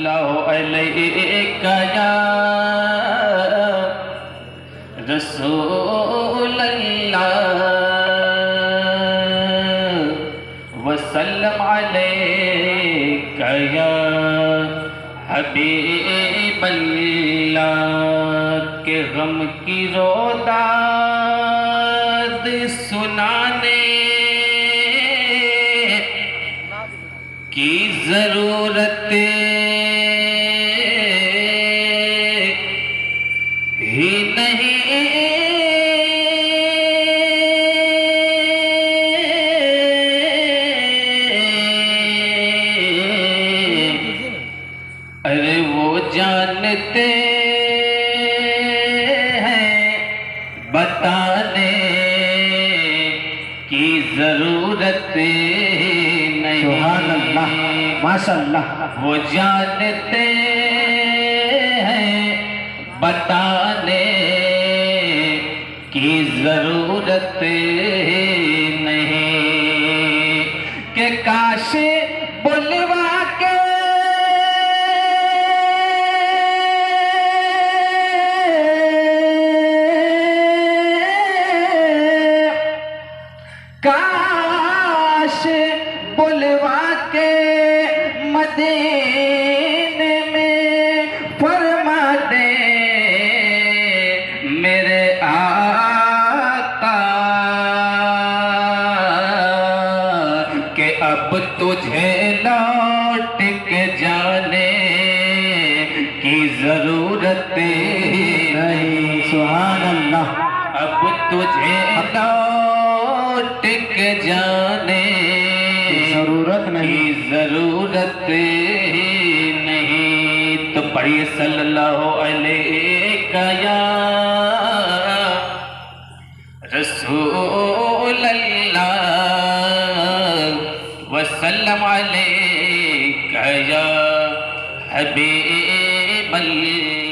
सल्लल्लाहु अलैहि या रसूल अल्लाह वसल्लम अलैका या हबीब अल्लाह के गम की रोदाद सुनाने की जरूरत ही नहीं। अरे वो जानते हैं बताने की जरूरत नहीं। सुभान अल्लाह, माशाअल्लाह। वो जानते हैं बताने की जरूरत नहीं कि काश बुलवा के काश बुलवा के मदीने में फरमा दे मेरे आका के अब तुझे लौट के जाने की जरूरत नहीं। सुभान अल्लाह। अब तुझे लौट के जाने जरूरत नहीं, की जरूरत नहीं। तो पढ़िए सल्लल्लाहु अलैहि या रसूल अल्लाह वसल्लम अलैका या हबीब अल्लाह।